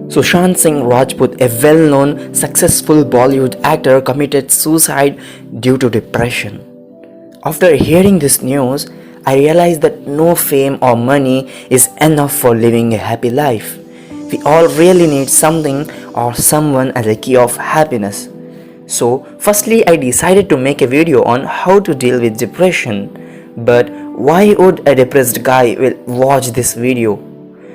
Sushant Singh Rajput, a well-known, successful Bollywood actor, committed suicide due to depression. After hearing this news, I realized that no fame or money is enough for living a happy life. We all really need something or someone as a key of happiness. So, firstly, I decided to make a video on how to deal with depression. But why would a depressed guy will watch this video?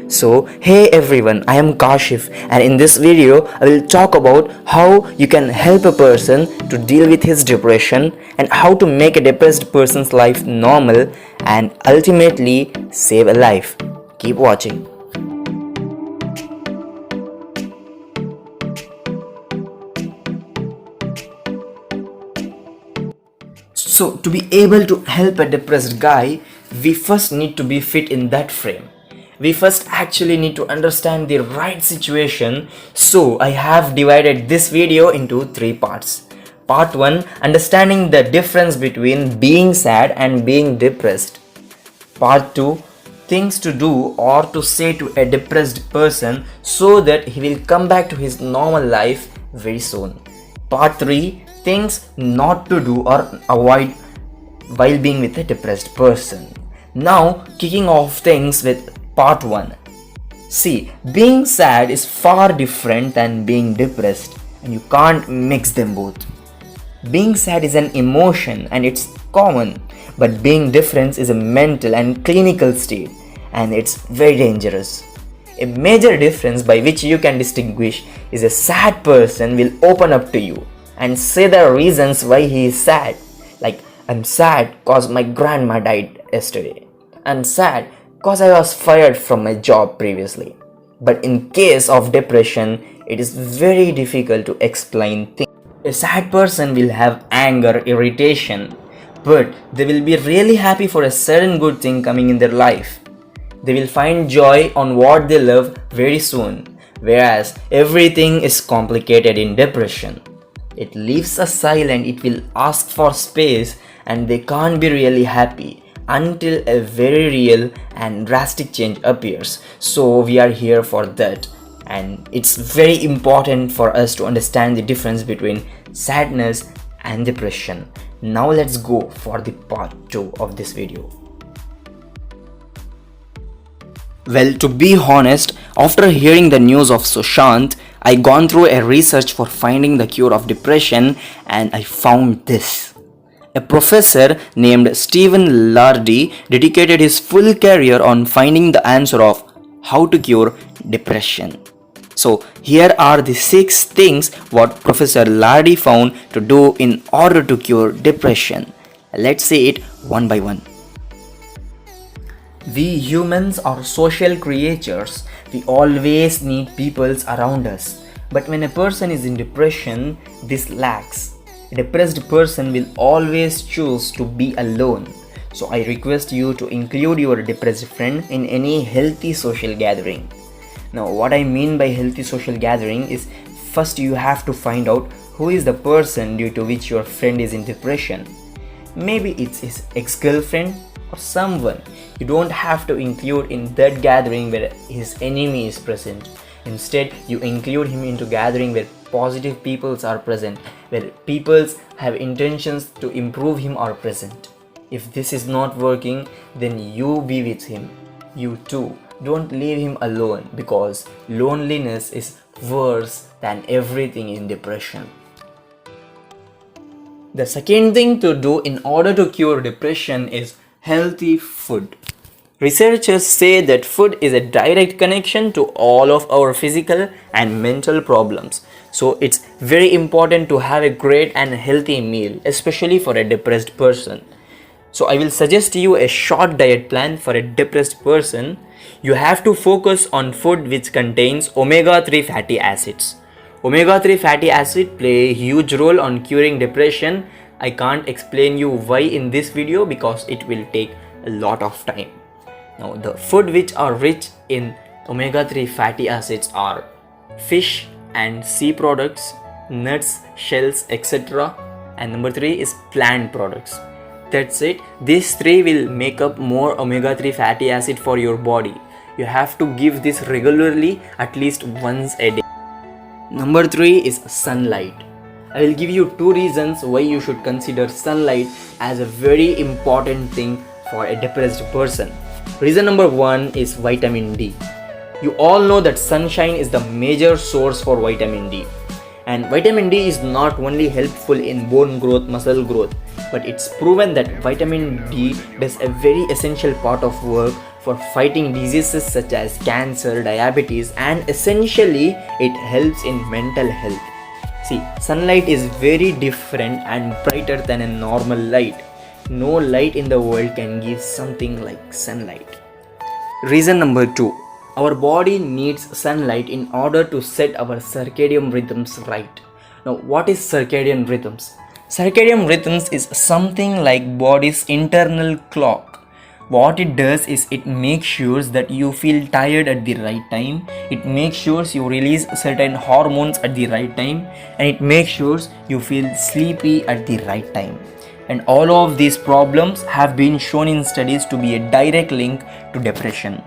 So, hey everyone, I am Kashif, and in this video I will talk about how you can help a person to deal with his depression and how to make a depressed person's life normal and ultimately save a life. Keep watching. So, to be able to help a depressed guy, we first need to be fit in that frame. We first actually need to understand the right situation. So I have divided this video into 3 parts. Part 1, understanding the difference between being sad and being depressed. Part 2, things to do or to say to a depressed person so that he will come back to his normal life very soon. Part 3, things not to do or avoid while being with a depressed person. Now, kicking off things with Part 1. See, being sad is far different than being depressed, and you can't mix them both. Being sad is an emotion and it's common, but being different is a mental and clinical state, and it's very dangerous. A major difference by which you can distinguish is a sad person will open up to you and say the reasons why he is sad. Like, I'm sad cause my grandma died yesterday. I'm sad cause I was fired from my job previously. But in case of depression, it is very difficult to explain things. A sad person will have anger, irritation, but they will be really happy for a certain good thing coming in their life. They will find joy on what they love very soon, whereas everything is complicated in depression. It leaves us silent, it will ask for space, and they can't be really happy until a very real and drastic change appears. So we are here for that, and it's very important for us to understand the difference between sadness and depression. Now let's go for the part 2 of this video. Well, to be honest, after hearing the news of Sushant, I gone through a research for finding the cure of depression, and I found this. A professor named Stephen Lardy dedicated his full career on finding the answer of how to cure depression. So here are the 6 things what Professor Lardy found to do in order to cure depression. Let's say it one by one. We humans are social creatures. We always need people around us. But when a person is in depression, this lacks. A depressed person will always choose to be alone. So I request you to include your depressed friend in any healthy social gathering. Now, what I mean by healthy social gathering is, first you have to find out who is the person due to which your friend is in depression. Maybe it's his ex-girlfriend or someone. You don't have to include in that gathering where his enemy is present. Instead, you include him into gathering where positive peoples are present, where peoples have intentions to improve him are present. If this is not working, then you be with him. You too. Don't leave him alone, because loneliness is worse than everything in depression. The second thing to do in order to cure depression is healthy food. Researchers say that food is a direct connection to all of our physical and mental problems. So it's very important to have a great and healthy meal, especially for a depressed person. So I will suggest you a short diet plan for a depressed person. You have to focus on food which contains omega-3 fatty acids. Omega-3 fatty acids play a huge role on curing depression. I can't explain you why in this video because it will take a lot of time. Now, the food which are rich in omega-3 fatty acids are fish and sea products, nuts, shells, etc. And number 3 is plant products. That's it. These 3 will make up more omega-3 fatty acid for your body. You have to give this regularly, at least once a day. Number 3 is sunlight. I will give you 2 reasons why you should consider sunlight as a very important thing for a depressed person. Reason number 1 is vitamin D. You all know that sunshine is the major source for vitamin D. And vitamin D is not only helpful in bone growth, muscle growth, but it's proven that vitamin D does a very essential part of work for fighting diseases such as cancer, diabetes, and essentially it helps in mental health. See, sunlight is very different and brighter than a normal light. No light in the world can give something like sunlight. Reason number 2. Our body needs sunlight in order to set our circadian rhythms right. Now, what is circadian rhythms? Circadian rhythms is something like body's internal clock. What it does is it makes sure that you feel tired at the right time. It makes sure you release certain hormones at the right time, and it makes sure you feel sleepy at the right time. And all of these problems have been shown in studies to be a direct link to depression.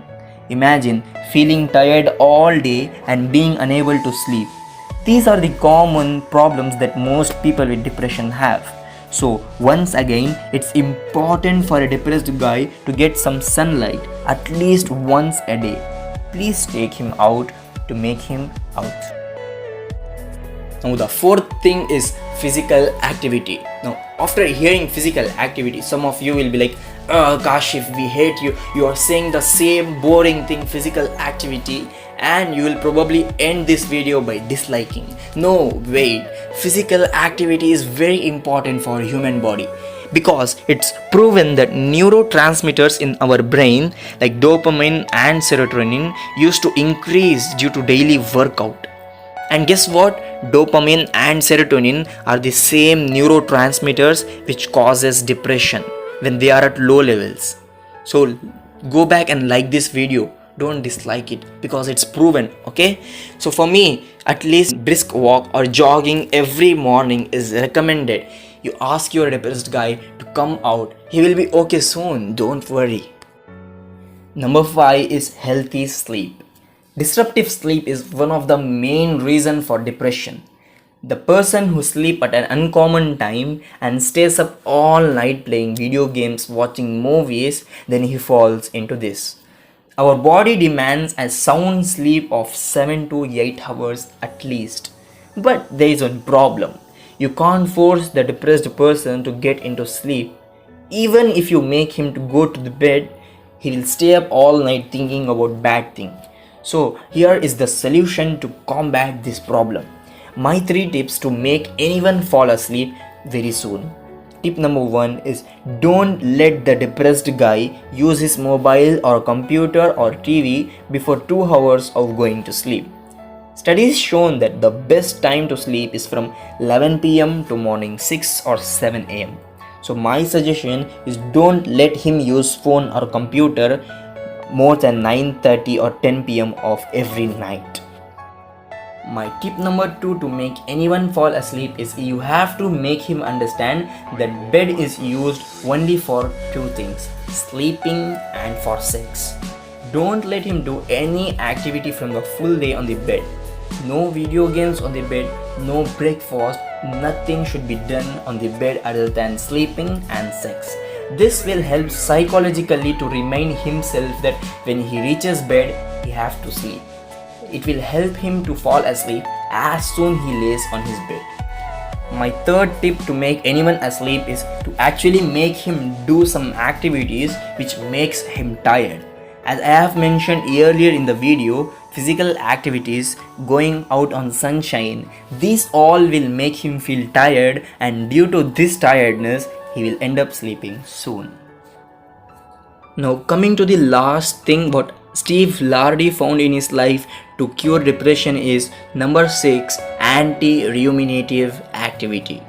Imagine feeling tired all day and being unable to sleep. These are the common problems that most people with depression have. So once again, it's important for a depressed guy to get some sunlight at least once a day. Please take him out to make him out. Now the 4th thing is physical activity. Now after hearing physical activity, some of you will be like, oh gosh, if we hate you, you are saying the same boring thing, physical activity, and you will probably end this video by disliking. No, wait, physical activity is very important for human body because it's proven that neurotransmitters in our brain like dopamine and serotonin used to increase due to daily workout. And guess what? Dopamine and serotonin are the same neurotransmitters which causes depression when they are at low levels. So go back and like this video. Don't dislike it because it's proven, okay? So for me, at least brisk walk or jogging every morning is recommended. You ask your depressed guy to come out. He will be okay soon. Don't worry. Number 5 is healthy sleep. Disruptive sleep is one of the main reasons for depression. The person who sleeps at an uncommon time and stays up all night playing video games, watching movies, then he falls into this. Our body demands a sound sleep of 7 to 8 hours at least. But there is one problem. You can't force the depressed person to get into sleep. Even if you make him to go to the bed, he will stay up all night thinking about bad things. So here is the solution to combat this problem. My 3 tips to make anyone fall asleep very soon. Tip number 1 is don't let the depressed guy use his mobile or computer or TV before 2 hours of going to sleep. Studies shown that the best time to sleep is from 11 p.m. to morning 6 or 7 a.m. So my suggestion is don't let him use phone or computer more than 9:30 or 10 p.m. of every night. My tip number 2 to make anyone fall asleep is you have to make him understand that bed is used only for 2 things, sleeping and for sex. Don't let him do any activity from the full day on the bed. No video games on the bed, no breakfast, nothing should be done on the bed other than sleeping and sex. This will help psychologically to remind himself that when he reaches bed, he has to sleep. It will help him to fall asleep as soon he lays on his bed. My 3rd tip to make anyone asleep is to actually make him do some activities which makes him tired. As I have mentioned earlier in the video, physical activities, going out on sunshine, these all will make him feel tired, and due to this tiredness, he will end up sleeping soon. Now coming to the last thing what Steve Lardy found in his life to cure depression is number 6, anti-ruminative activity.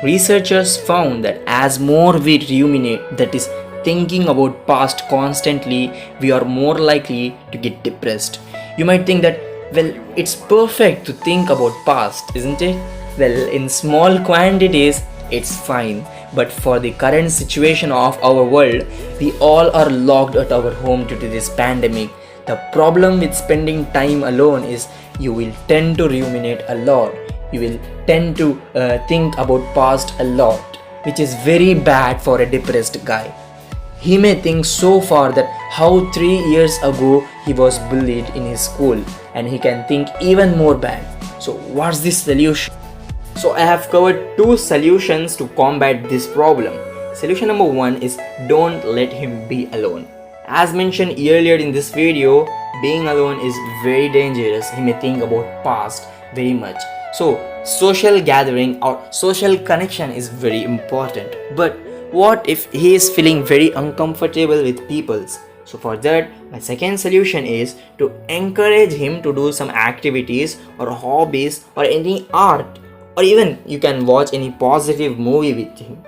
Researchers found that as more we ruminate, that is thinking about past constantly, we are more likely to get depressed. You might think that, well, it's perfect to think about past, isn't it? Well, in small quantities, it's fine. But for the current situation of our world, we all are locked at our home due to this pandemic. The problem with spending time alone is you will tend to ruminate a lot. You will tend to think about past a lot, which is very bad for a depressed guy. He may think so far that how 3 years ago he was bullied in his school, and he can think even more bad. So what's the solution? So I have covered 2 solutions to combat this problem. Solution number 1 is don't let him be alone. As mentioned earlier in this video, being alone is very dangerous. He may think about past very much. So social gathering or social connection is very important. But what if he is feeling very uncomfortable with people? So for that, my second solution is to encourage him to do some activities or hobbies or any art, or even you can watch any positive movie with him.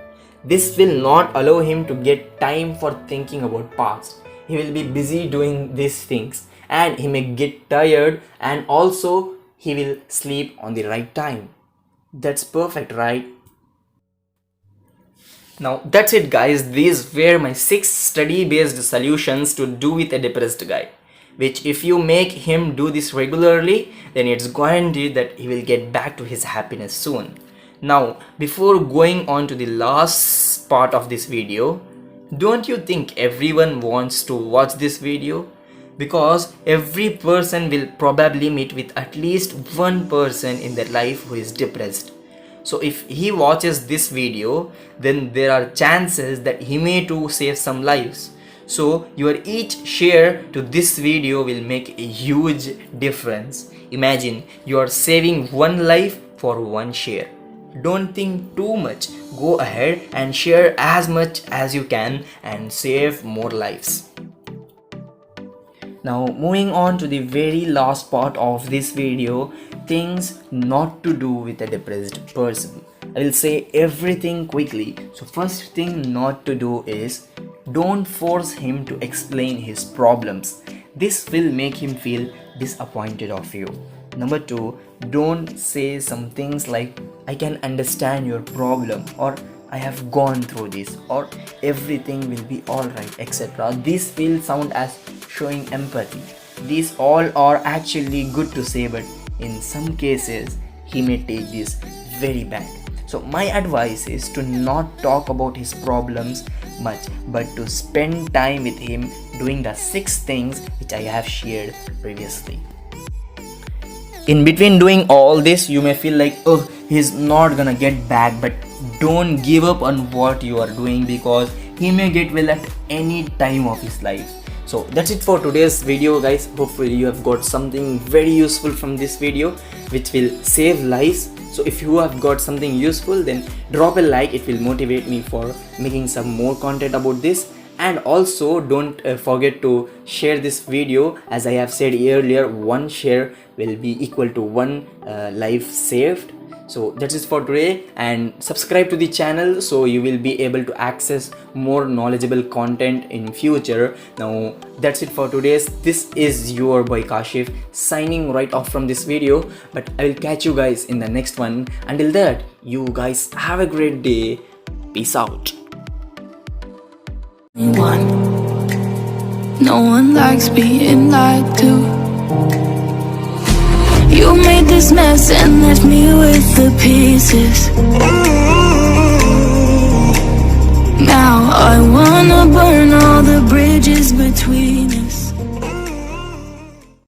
This will not allow him to get time for thinking about past. He will be busy doing these things and he may get tired, and also he will sleep on the right time. That's perfect, right? Now that's it guys, these were my 6 study based solutions to do with a depressed guy, which if you make him do this regularly, then it's guaranteed that he will get back to his happiness soon. Now before going on to the last part of this video, don't you think everyone wants to watch this video? Because every person will probably meet with at least one person in their life who is depressed. So if he watches this video, then there are chances that he may too save some lives. So your each share to this video will make a huge difference. Imagine you are saving one life for one share. Don't think too much. Go ahead and share as much as you can and save more lives. Now moving on to the very last part of this video, things not to do with a depressed person. I will say everything quickly. So first thing not to do is don't force him to explain his problems. This will make him feel disappointed of you. Number 2, don't say some things like I can understand your problem, or I have gone through this, or everything will be alright, etc. This will sound as showing empathy. These all are actually good to say, but in some cases he may take this very bad. So my advice is to not talk about his problems much, but to spend time with him doing the 6 things which I have shared previously. In between doing all this, you may feel like, oh, he's not gonna get back, but don't give up on what you are doing, because he may get well at any time of his life. So that's it for today's video guys. Hopefully you have got something very useful from this video which will save lives. So if you have got something useful, then drop a like. It will motivate me for making some more content about this. And also don't forget to share this video. As I have said earlier, one share will be equal to one life saved. So that's it for today, and subscribe to the channel so you will be able to access more knowledgeable content in future. Now that's it for today's. This is your boy Kashif signing right off from this video, but I will catch you guys in the next one. Until that, you guys have a great day. Peace out. No one likes being lied to. You made this mess and left me with the pieces. Now I wanna burn all the bridges between